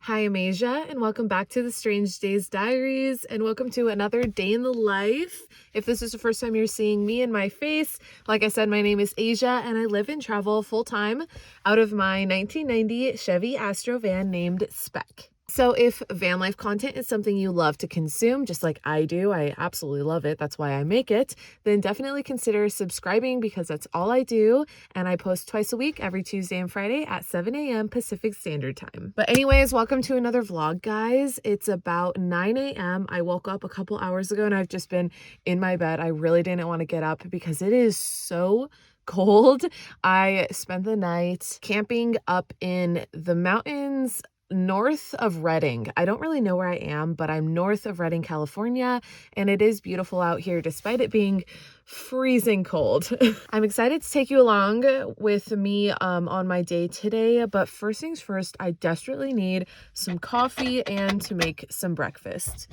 Hi, I'm Asia, and welcome back to the Strange Days Diaries, and welcome to another day in the life. If this is the first time you're seeing me and my face, like I said, my name is Asia, and I live and travel full-time out of my 1990 Chevy Astro van named Spec. So if van life content is something you love to consume, just like I do, I absolutely love it, that's why I make it, then definitely consider subscribing because that's all I do, and I post twice a week, every Tuesday and Friday at 7 a.m. Pacific Standard Time. But anyways, welcome to another vlog, guys. It's about 9 a.m. I woke up a couple hours ago and I've just been in my bed. I really didn't want to get up because it is so cold. I spent the night camping up in the mountains north of Redding. I don't really know where I am, but I'm north of Redding, California, and it is beautiful out here despite it being freezing cold. I'm excited to take you along with me on my day today, but first things first, I desperately need some coffee and to make some breakfast.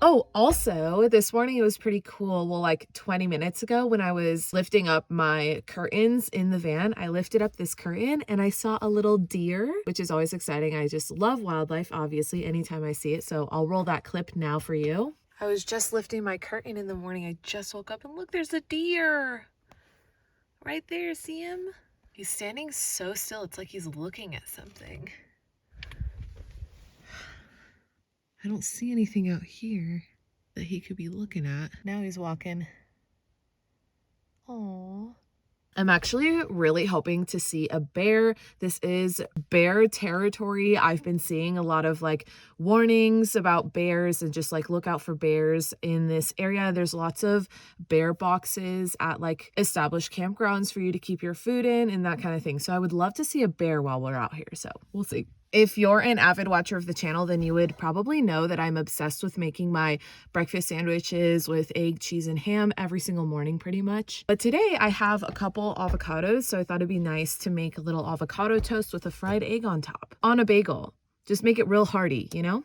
Oh, also, this morning it was pretty cool. Well, like 20 minutes ago when I was lifting up my curtains in the van, I lifted up this curtain and I saw a little deer, which is always exciting. I just love wildlife, obviously, anytime I see it. So I'll roll that clip now for you. I was just lifting my curtain in the morning. I just woke up and look, there's a deer right there. See him? He's standing so still. It's like he's looking at something. I don't see anything out here that he could be looking at. Now he's walking. Aww. I'm actually really hoping to see a bear. This is bear territory. I've been seeing a lot of like warnings about bears and just like look out for bears in this area. There's lots of bear boxes at like established campgrounds for you to keep your food in and that kind of thing. So I would love to see a bear while we're out here. So we'll see. If you're an avid watcher of the channel, then you would probably know that I'm obsessed with making my breakfast sandwiches with egg, cheese, and ham every single morning pretty much. But today I have a couple avocados, so I thought it'd be nice to make a little avocado toast with a fried egg on top on a bagel. Just make it real hearty, you know?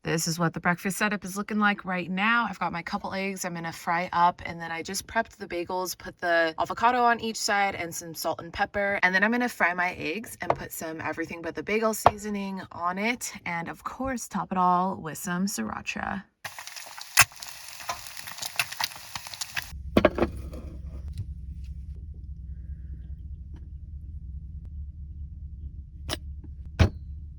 This is what the breakfast setup is looking like right now. I've got my couple eggs I'm gonna fry up, and then I just prepped the bagels, put the avocado on each side and some salt and pepper, and then I'm gonna fry my eggs and put some everything but the bagel seasoning on it, and of course top it all with some sriracha.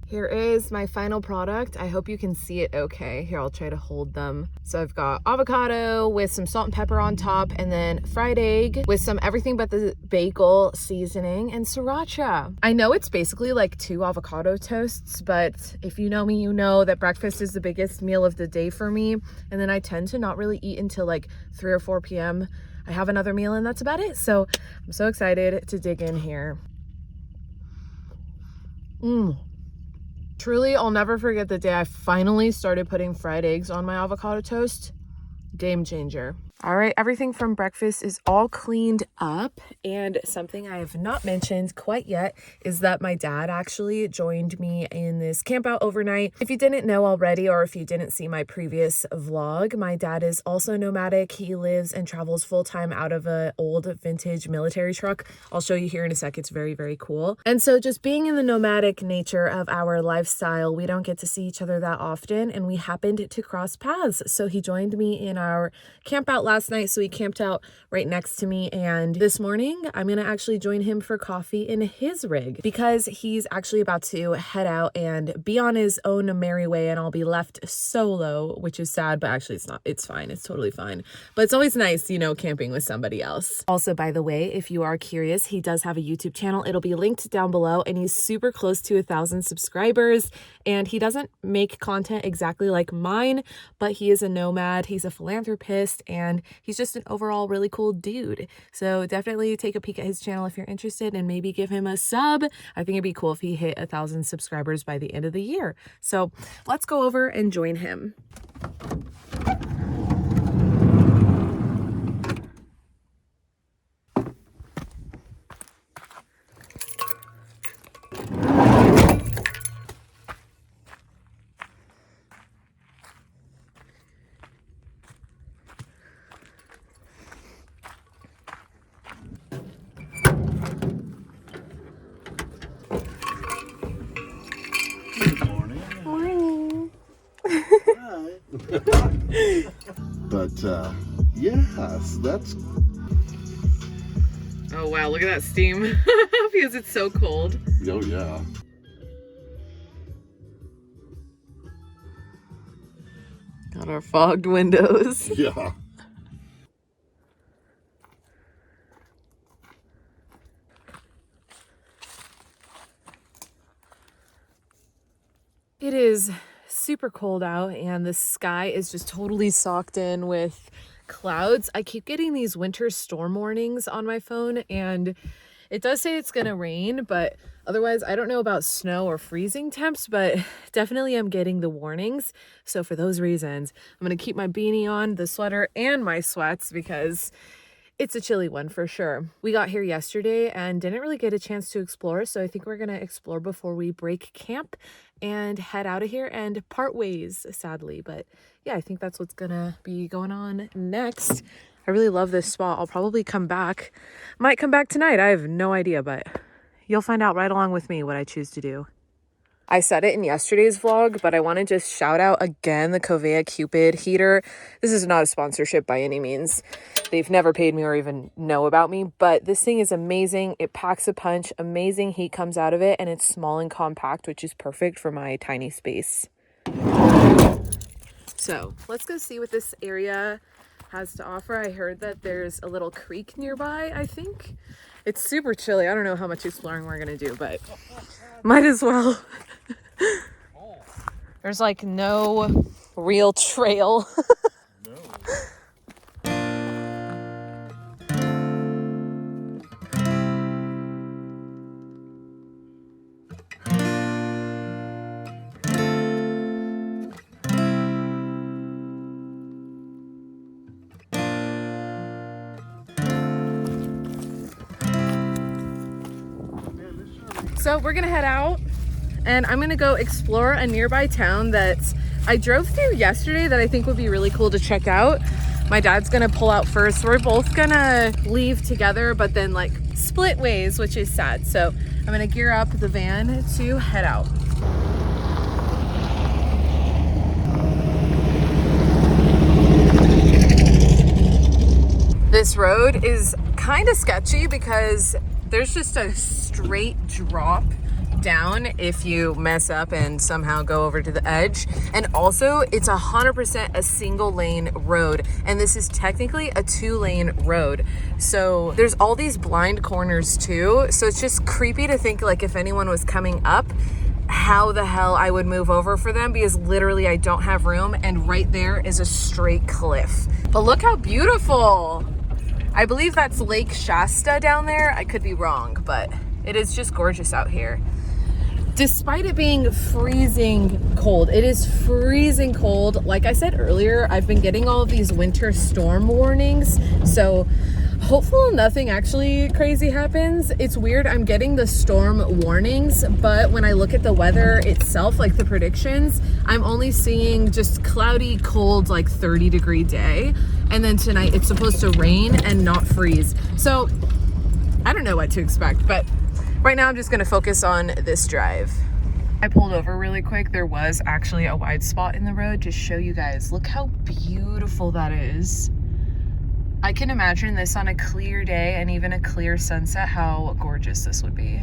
Here is my final product. I hope you can see it okay. Here, I'll try to hold them. So I've got avocado with some salt and pepper on top, and then fried egg with some everything but the bagel seasoning and sriracha. I know it's basically like 2 avocado toasts, but if you know me, you know that breakfast is the biggest meal of the day for me. And then I tend to not really eat until like 3 or 4 p.m. I have another meal and that's about it. So I'm so excited to dig in here. Truly, I'll never forget the day I finally started putting fried eggs on my avocado toast. Game changer. All right, everything from breakfast is all cleaned up, and something I have not mentioned quite yet is that my dad actually joined me in this camp out overnight. If you didn't know already, or if you didn't see my previous vlog, my dad is also nomadic. He lives and travels full-time out of an old vintage military truck. I'll show you here in a sec. It's very, very cool. And so just being in the nomadic nature of our lifestyle, we don't get to see each other that often, and we happened to cross paths. So he joined me in our camp out last night, so he camped out right next to me, and this morning I'm gonna actually join him for coffee in his rig because he's actually about to head out and be on his own merry way, and I'll be left solo, which is sad, but actually it's not. It's fine. It's totally fine. But it's always nice, you know, camping with somebody else. Also, by the way, if you are curious, he does have a YouTube channel. It'll be linked down below, and he's super close to 1,000 subscribers, and he doesn't make content exactly like mine, but he is a nomad. He's a philanthropist, and he's just an overall really cool dude. So definitely take a peek at his channel if you're interested, and maybe give him a sub. I think it'd be cool if he hit 1,000 subscribers by the end of the year. So let's go over and join him. But yes, that's. Oh wow, look at that steam. Because it's so cold. Oh yeah. Got our fogged windows. Yeah. It is super cold out and the sky is just totally socked in with clouds. I keep getting these winter storm warnings on my phone and it does say it's gonna rain, but otherwise I don't know about snow or freezing temps, but definitely I'm getting the warnings. So for those reasons, I'm gonna keep my beanie on, the sweater, and my sweats because it's a chilly one for sure. We got here yesterday and didn't really get a chance to explore, so I think we're gonna explore before we break camp and head out of here and part ways, sadly. But yeah, I think that's what's gonna be going on next. I really love this spot. I'll probably come back. Might come back tonight. I have no idea, but you'll find out right along with me what I choose to do. I said it in yesterday's vlog, but I want to just shout out again the Covea Cupid heater. This is not a sponsorship by any means. They've never paid me or even know about me, but this thing is amazing. It packs a punch, amazing heat comes out of it, and it's small and compact, which is perfect for my tiny space. So let's go see what this area has to offer. I heard that there's a little creek nearby, I think. It's super chilly. I don't know how much exploring we're gonna do, but might as well. There's like no real trail. No. So we're gonna head out and I'm gonna go explore a nearby town that I drove through yesterday that I think would be really cool to check out. My dad's gonna pull out first. We're both gonna leave together, but then like split ways, which is sad. So I'm gonna gear up the van to head out. This road is kind of sketchy because there's just a straight drop down if you mess up and somehow go over to the edge. And also it's 100% a single lane road. And this is technically a 2-lane road. So there's all these blind corners too. So it's just creepy to think like if anyone was coming up, how the hell I would move over for them because literally I don't have room. And right there is a straight cliff. But look how beautiful. I believe that's Lake Shasta down there. I could be wrong, but it is just gorgeous out here. Despite it being freezing cold, it is freezing cold. Like I said earlier, I've been getting all of these winter storm warnings. So hopefully nothing actually crazy happens. It's weird, I'm getting the storm warnings, but when I look at the weather itself, like the predictions, I'm only seeing just cloudy, cold, like 30-degree day. And then tonight it's supposed to rain and not freeze. So I don't know what to expect, but right now I'm just gonna focus on this drive. I pulled over really quick. There was actually a wide spot in the road. Just show you guys, look how beautiful that is. I can imagine this on a clear day and even a clear sunset, how gorgeous this would be.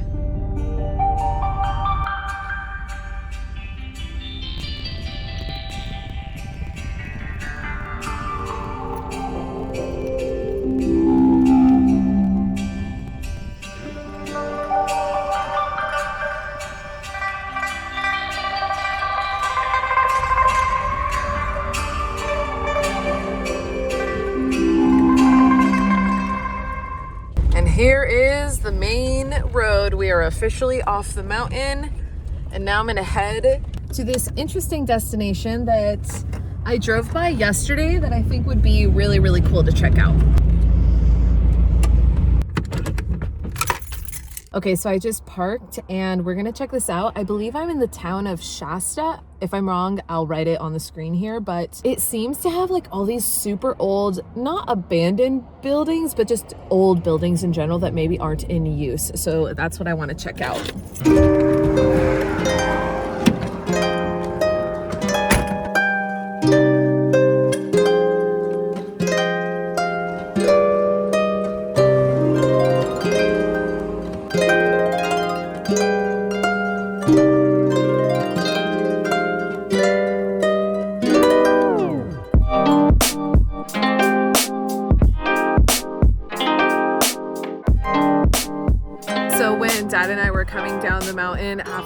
Here is the main road. We are officially off the mountain and now I'm gonna head to this interesting destination that I drove by yesterday that I think would be really, really cool to check out. Okay, so I just parked and we're gonna check this out. I believe I'm in the town of Shasta. If I'm wrong, I'll write it on the screen here, but it seems to have like all these super old, not abandoned buildings, but just old buildings in general that maybe aren't in use. So that's what I wanna check out.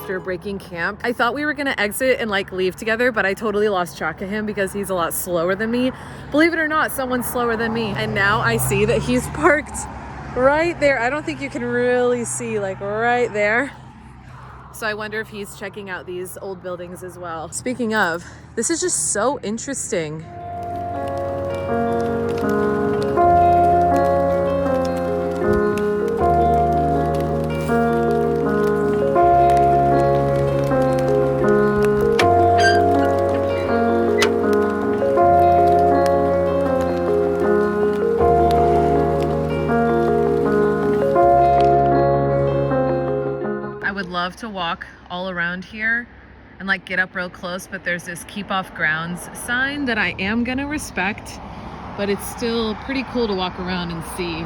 after breaking camp. I thought we were gonna exit and like leave together, but I totally lost track of him because he's a lot slower than me. Believe it or not, someone's slower than me. And now I see that he's parked right there. I don't think you can really see, like right there. So I wonder if he's checking out these old buildings as well. Speaking of, this is just so interesting. Love to walk all around here and like get up real close, but there's this keep off grounds sign that I am gonna respect, but it's still pretty cool to walk around and see.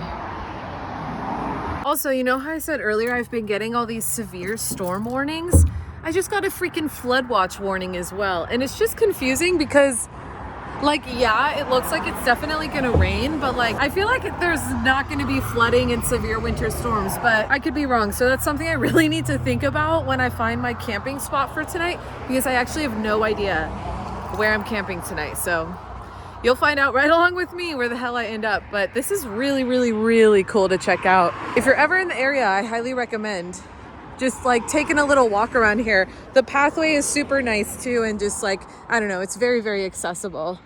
Also, you know how I said earlier I've been getting all these severe storm warnings? I just got a freaking flood watch warning as well, and it's just confusing because like, yeah, it looks like it's definitely gonna rain, but like, I feel like there's not gonna be flooding and severe winter storms, but I could be wrong. So that's something I really need to think about when I find my camping spot for tonight, because I actually have no idea where I'm camping tonight. So you'll find out right along with me where the hell I end up. But this is really, really, really cool to check out. If you're ever in the area, I highly recommend just like taking a little walk around here. The pathway is super nice too, and just like, I don't know, it's very, very accessible.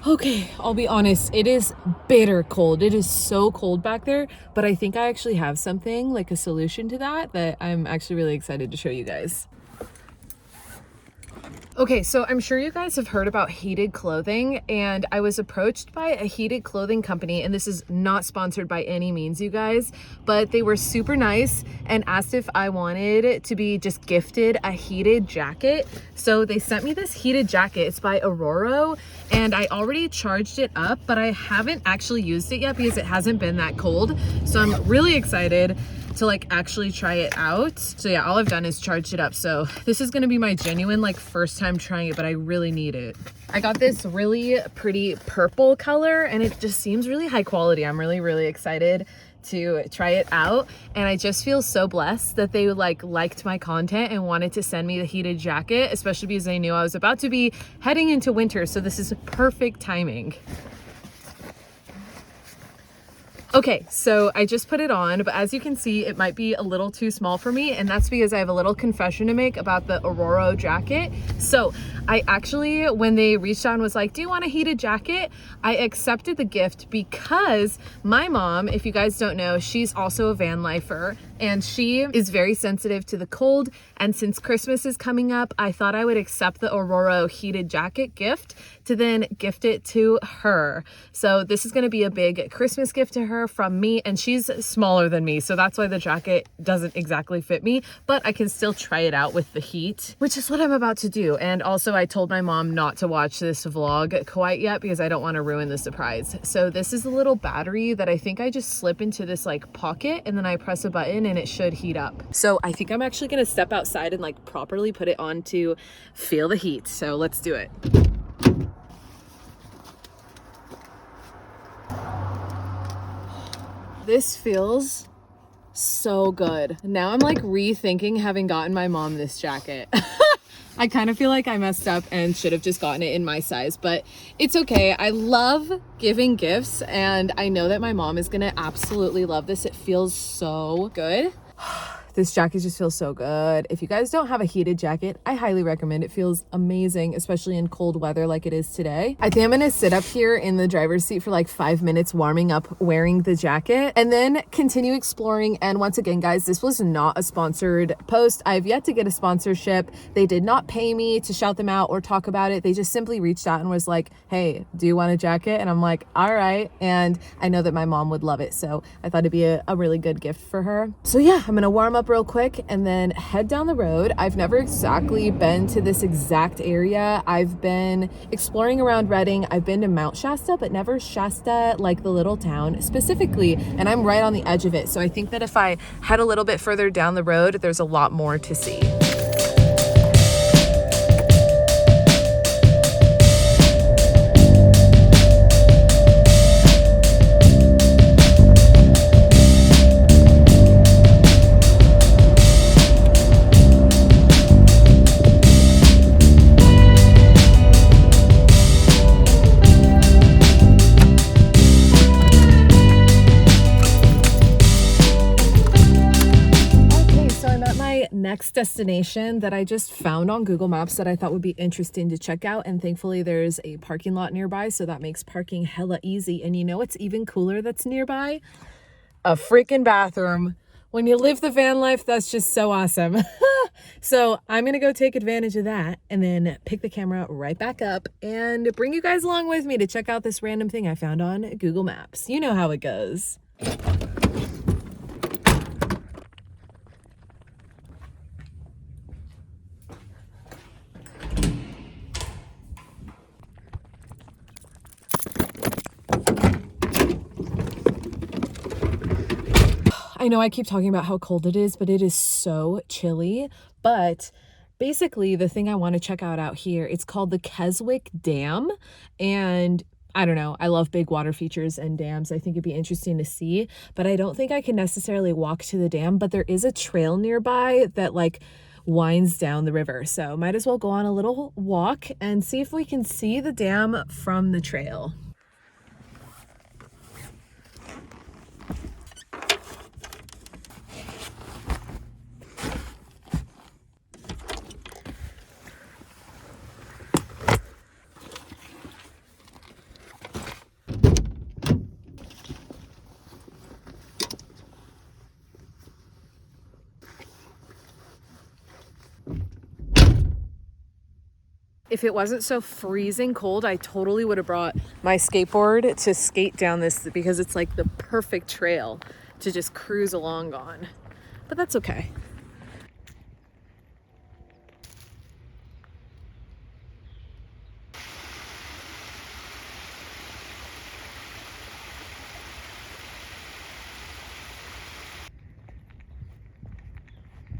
Okay, I'll be honest, it is bitter cold. It is so cold back there, but I think I actually have something, like a solution to that I'm actually really excited to show you guys. Okay, so I'm sure you guys have heard about heated clothing, and I was approached by a heated clothing company, and this is not sponsored by any means, you guys, but they were super nice and asked if I wanted to be just gifted a heated jacket. So they sent me this heated jacket. It's by Aurora, and I already charged it up, but I haven't actually used it yet because it hasn't been that cold. So I'm really excited to like actually try it out. So yeah, all I've done is charged it up. So this is gonna be my genuine like first time trying it, but I really need it. I got this really pretty purple color and it just seems really high quality. I'm really, really excited to try it out, and I just feel so blessed that they liked my content and wanted to send me the heated jacket, especially because they knew I was about to be heading into winter. So this is perfect timing. Okay, so I just put it on, but as you can see, it might be a little too small for me, and that's because I have a little confession to make about the Aurora jacket. So I actually, when they reached out and was like, do you want a heated jacket? I accepted the gift because my mom, if you guys don't know, she's also a van lifer, and she is very sensitive to the cold. And since Christmas is coming up, I thought I would accept the Aurora heated jacket gift to then gift it to her. So this is gonna be a big Christmas gift to her from me, and she's smaller than me, so that's why the jacket doesn't exactly fit me, but I can still try it out with the heat, which is what I'm about to do. And also I told my mom not to watch this vlog quite yet because I don't want to ruin the surprise. So this is a little battery that I think I just slip into this like pocket, and then I press a button and it should heat up. So I think I'm actually gonna step outside and like properly put it on to feel the heat. So let's do it. This feels so good. Now I'm like rethinking having gotten my mom this jacket. I kind of feel like I messed up and should have just gotten it in my size, but it's okay. I love giving gifts, and I know that my mom is gonna absolutely love this. It feels so good. This jacket just feels so good. If you guys don't have a heated jacket, I highly recommend. It feels amazing, especially in cold weather like it is today. I think I'm gonna sit up here in the driver's seat for like 5 minutes warming up wearing the jacket and then continue exploring. And once again, guys, this was not a sponsored post. I've yet to get a sponsorship. They did not pay me to shout them out or talk about it. They just simply reached out and was like, hey, do you want a jacket? And I'm like, all right. And I know that my mom would love it. So I thought it'd be a really good gift for her. So yeah, I'm gonna warm up real quick and then head down the road. I've never exactly been to this exact area. I've been exploring around Redding. I've been to Mount Shasta, but never Shasta, like the little town specifically. And I'm right on the edge of it. So I think that if I head a little bit further down the road, there's a lot more to see. next destination that I just found on Google Maps that I thought would be interesting to check out. And thankfully there's a parking lot nearby, so that makes parking hella easy. And you know what's even cooler that's nearby? A freaking bathroom. When you live the van life, that's just so awesome. So I'm gonna go take advantage of that and then pick the camera right back up and bring you guys along with me to check out this random thing I found on Google Maps. You know how it goes. I know I keep talking about how cold it is, but it is so chilly. But basically the thing I want to check out here, it's called the Keswick Dam. And I don't know, I love big water features and dams. I think it'd be interesting to see, but I don't think I can necessarily walk to the dam, but there is a trail nearby that like winds down the river. So might as well go on a little walk and see if we can see the dam from the trail. If it wasn't so freezing cold, I totally would have brought my skateboard to skate down this because it's like the perfect trail to just cruise along on. But that's okay.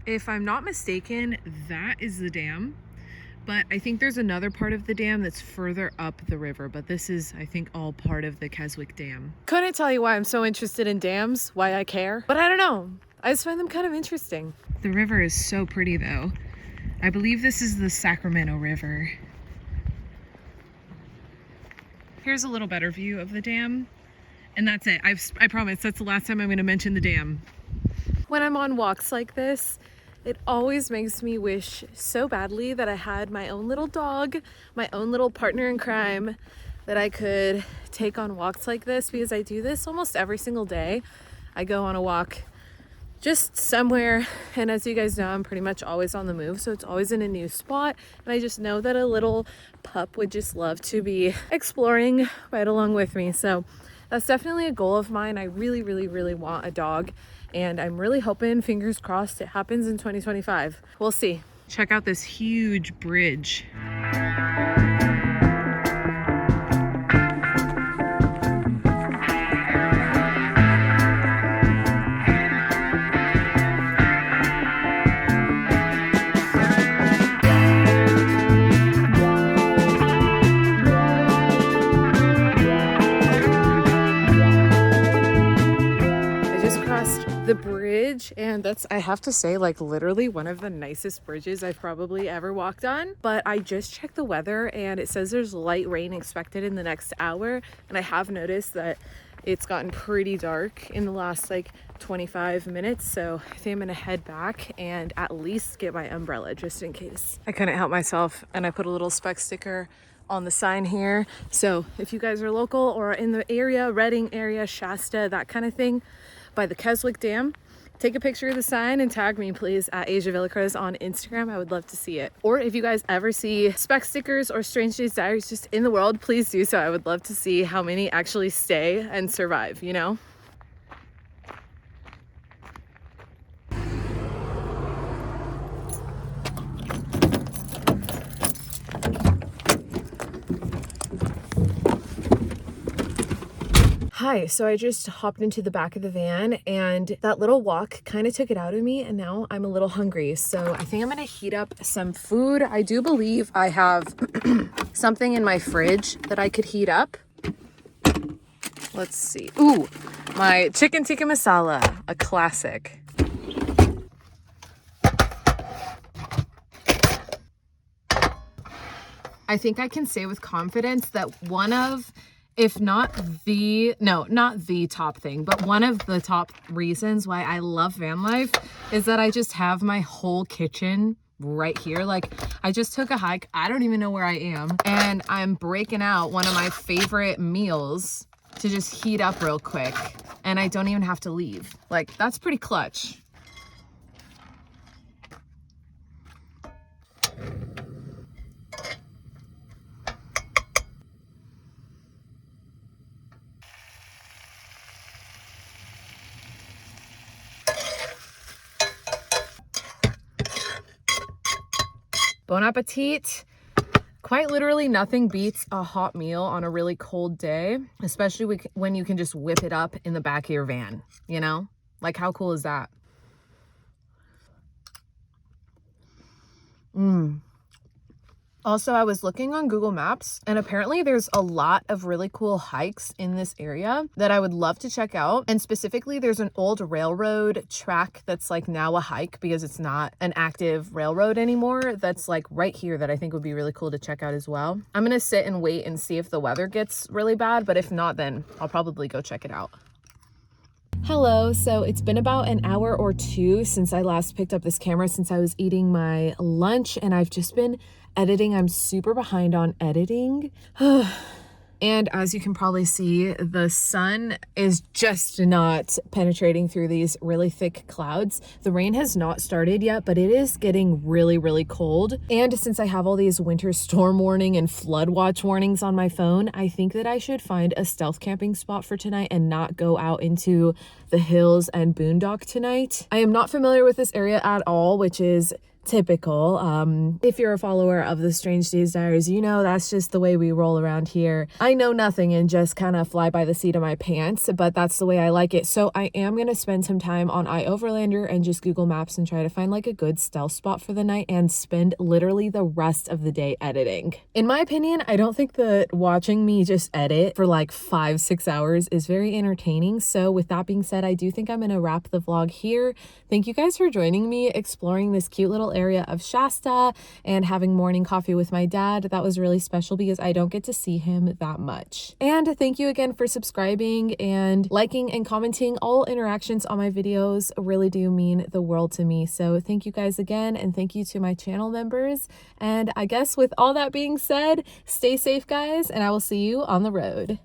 If I'm not mistaken, that is the dam. But I think there's another part of the dam that's further up the river, but this is, I think, all part of the Keswick Dam. Couldn't tell you why I'm so interested in dams, why I care, but I don't know. I just find them kind of interesting. The river is so pretty though. I believe this is the Sacramento River. Here's a little better view of the dam. And that's it. I promise that's the last time I'm gonna mention the dam. When I'm on walks like this, it always makes me wish so badly that I had my own little dog, my own little partner in crime that I could take on walks like this, because I do this almost every single day. I go on a walk just somewhere, and as you guys know, I'm pretty much always on the move, so it's always in a new spot, and I just know that a little pup would just love to be exploring right along with me. So that's definitely a goal of mine. I really, really, really want a dog. And I'm really hoping, fingers crossed, it happens in 2025. We'll see. Check out this huge bridge. The bridge, and that's, I have to say, like literally one of the nicest bridges I've probably ever walked on. But I just checked the weather and it says there's light rain expected in the next hour, and I have noticed that it's gotten pretty dark in the last like 25 minutes, so I think I'm gonna head back and at least get my umbrella just in case. I couldn't help myself and I put a little spec sticker on the sign here, so if you guys are local or in the area, Reading area, Shasta, that kind of thing, by the Keswick Dam, take a picture of the sign and tag me please at ajavillacres on Instagram. I would love to see it. Or if you guys ever see spec stickers or Strange Days Diaries just in the world, please do so. I would love to see how many actually stay and survive, you know? Hi, so I just hopped into the back of the van and that little walk kind of took it out of me, and now I'm a little hungry. So I think I'm gonna heat up some food. I do believe I have something in my fridge that I could heat up. Let's see. Ooh, my chicken tikka masala, a classic. I think I can say with confidence that one of, if not the, no, not the top thing, but one of the top reasons why I love van life is that I just have my whole kitchen right here. Like, I just took a hike. I don't even know where I am. And I'm breaking out one of my favorite meals to just heat up real quick. And I don't even have to leave. Like, that's pretty clutch. Bon appetit. Quite literally nothing beats a hot meal on a really cold day, especially when you can just whip it up in the back of your van, you know? Like, how cool is that? Also, I was looking on Google Maps, and apparently there's a lot of really cool hikes in this area that I would love to check out. And specifically, there's an old railroad track that's like now a hike because it's not an active railroad anymore. That's like right here that I think would be really cool to check out as well. I'm gonna sit and wait and see if the weather gets really bad, but if not, then I'll probably go check it out. Hello, so it's been about an hour or two since I last picked up this camera since I was eating my lunch, and I've just been editing. I'm super behind on editing. And as you can probably see, the sun is just not penetrating through these really thick clouds. The rain has not started yet, but it is getting really, really cold. And since I have all these winter storm warning and flood watch warnings on my phone, I think that I should find a stealth camping spot for tonight and not go out into the hills and boondock tonight. I am not familiar with this area at all, which is typical. If you're a follower of the Strange Days Diaries, you know that's just the way we roll around here. I know nothing and just kind of fly by the seat of my pants, but that's the way I like it. So I am going to spend some time on iOverlander and just Google Maps and try to find like a good stealth spot for the night and spend literally the rest of the day editing. In my opinion, I don't think that watching me just edit for like 5-6 hours is very entertaining. So with that being said, I do think I'm going to wrap the vlog here. Thank you guys for joining me exploring this cute little area of Shasta and having morning coffee with my dad. That was really special because I don't get to see him that much. And thank you again for subscribing and liking and commenting. All interactions on my videos really do mean the world to me. So thank you guys again, and thank you to my channel members. And I guess with all that being said, stay safe guys, and I will see you on the road.